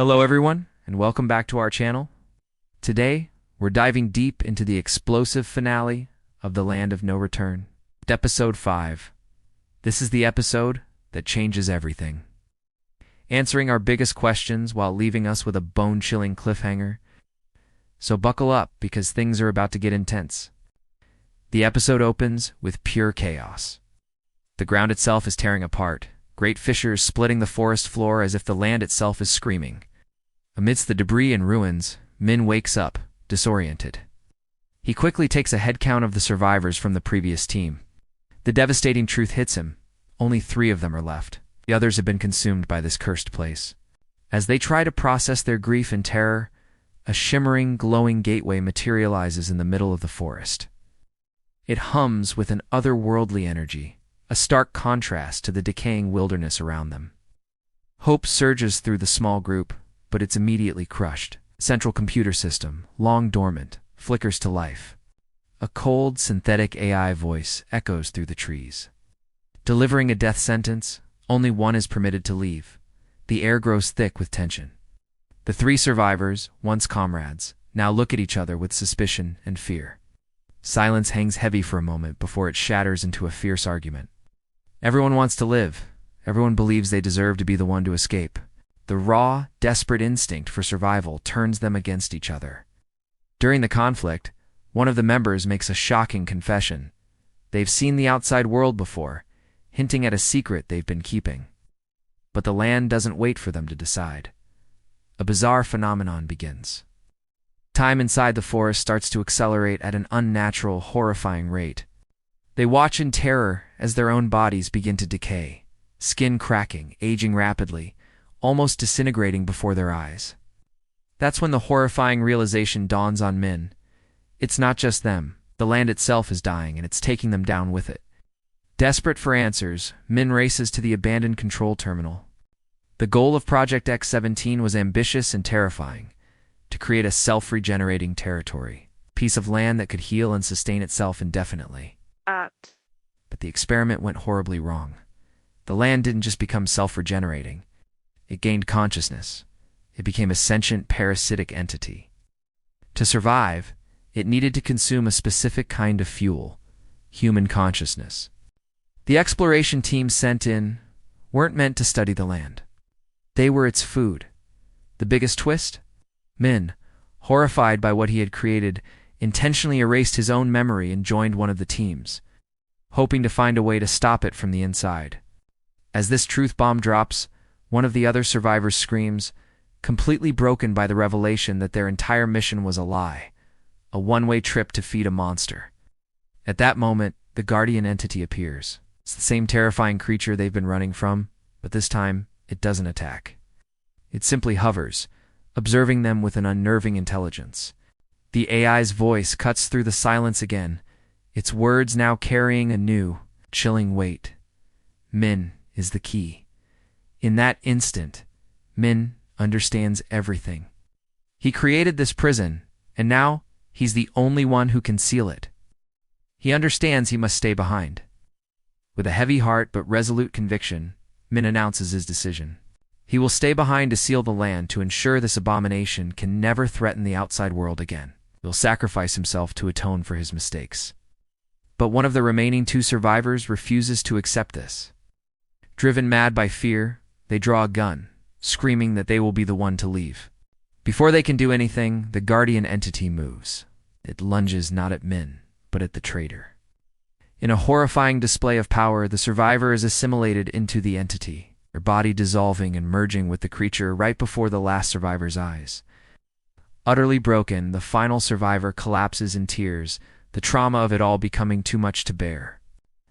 Hello everyone, and welcome back to our channel. Today, we're diving deep into the explosive finale of The Land of No Return, Episode 5. This is the episode that changes everything. Answering our biggest questions while leaving us with a bone-chilling cliffhanger. So buckle up, because things are about to get intense. The episode opens with pure chaos. The ground itself is tearing apart, great fissures splitting the forest floor as if the land itself is screaming. Amidst the debris and ruins, Min wakes up, disoriented. He quickly takes a head count of the survivors from the previous team. The devastating truth hits him. Only 3 of them are left. The others have been consumed by this cursed place. As they try to process their grief and terror, a shimmering, glowing gateway materializes in the middle of the forest. It hums with an otherworldly energy, a stark contrast to the decaying wilderness around them. Hope surges through the small group, but it's immediately crushed. Central computer system, long dormant, flickers to life. A cold, synthetic AI voice echoes through the trees. Delivering a death sentence, only one is permitted to leave. The air grows thick with tension. The 3 survivors, once comrades, now look at each other with suspicion and fear. Silence hangs heavy for a moment before it shatters into a fierce argument. Everyone wants to live. Everyone believes they deserve to be the one to escape. The raw, desperate instinct for survival turns them against each other. During the conflict, one of the members makes a shocking confession. They've seen the outside world before, hinting at a secret they've been keeping. But the land doesn't wait for them to decide. A bizarre phenomenon begins. Time inside the forest starts to accelerate at an unnatural, horrifying rate. They watch in terror as their own bodies begin to decay, skin cracking, aging rapidly, almost disintegrating before their eyes. That's when the horrifying realization dawns on Min. It's not just them. The land itself is dying, and it's taking them down with it. Desperate for answers, Min races to the abandoned control terminal. The goal of Project X-17 was ambitious and terrifying: to create a self-regenerating territory, a piece of land that could heal and sustain itself indefinitely. But the experiment went horribly wrong. The land didn't just become self-regenerating. It gained consciousness. It became a sentient, parasitic entity. To survive, it needed to consume a specific kind of fuel: human consciousness. The exploration teams sent in weren't meant to study the land. They were its food. The biggest twist? Min, horrified by what he had created, intentionally erased his own memory and joined one of the teams, hoping to find a way to stop it from the inside. As this truth bomb drops, one of the other survivors screams, completely broken by the revelation that their entire mission was a lie, a one-way trip to feed a monster. At that moment, the guardian entity appears. It's the same terrifying creature they've been running from, but this time, it doesn't attack. It simply hovers, observing them with an unnerving intelligence. The AI's voice cuts through the silence again, its words now carrying a new, chilling weight. Min is the key. In that instant, Min understands everything. He created this prison, and now he's the only one who can seal it. He understands he must stay behind. With a heavy heart but resolute conviction, Min announces his decision. He will stay behind to seal the land, to ensure this abomination can never threaten the outside world again. He'll sacrifice himself to atone for his mistakes. But one of the remaining 2 survivors refuses to accept this. Driven mad by fear, they draw a gun, screaming that they will be the one to leave. Before they can do anything, the guardian entity moves. It lunges not at Min, but at the traitor. In a horrifying display of power, the survivor is assimilated into the entity, their body dissolving and merging with the creature right before the last survivor's eyes. Utterly broken, the final survivor collapses in tears, the trauma of it all becoming too much to bear.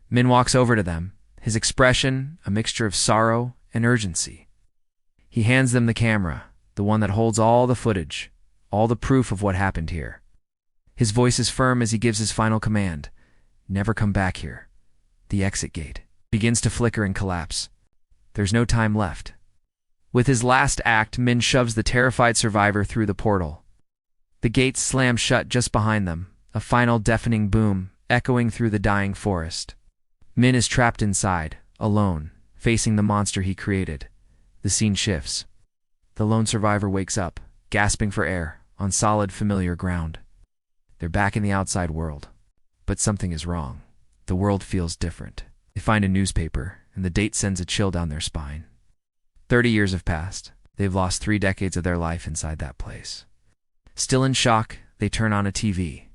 Min walks over to them, his expression a mixture of sorrow and urgency. He hands them the camera, the one that holds all the footage, all the proof of what happened here. His voice is firm as he gives his final command: never come back here. The exit gate begins to flicker and collapse. There's no time left. With his last act, Min shoves the terrified survivor through the portal. The gates slam shut just behind them, a final deafening boom echoing through the dying forest. Min is trapped inside, alone, facing the monster he created. The scene shifts. The lone survivor wakes up, gasping for air, on solid, familiar ground. They're back in the outside world. But something is wrong. The world feels different. They find a newspaper, and the date sends a chill down their spine. 30 years have passed. They've lost 3 decades of their life inside that place. Still in shock, they turn on a TV.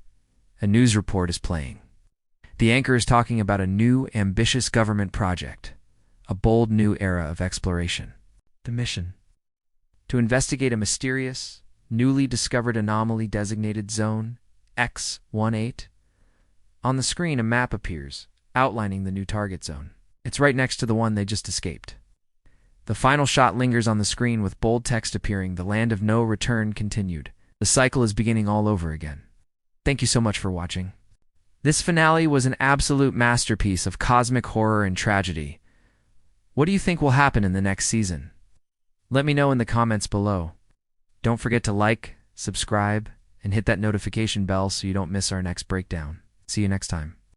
A news report is playing. The anchor is talking about a new, ambitious government project, a bold new era of exploration. The mission: to investigate a mysterious, newly discovered anomaly designated Zone X-18. On the screen, a map appears, outlining the new target zone. It's right next to the one they just escaped. The final shot lingers on the screen with bold text appearing, "The land of no return continued." The cycle is beginning all over again. Thank you so much for watching. This finale was an absolute masterpiece of cosmic horror and tragedy. What do you think will happen in the next season? Let me know in the comments below. Don't forget to like, subscribe, and hit that notification bell so you don't miss our next breakdown. See you next time.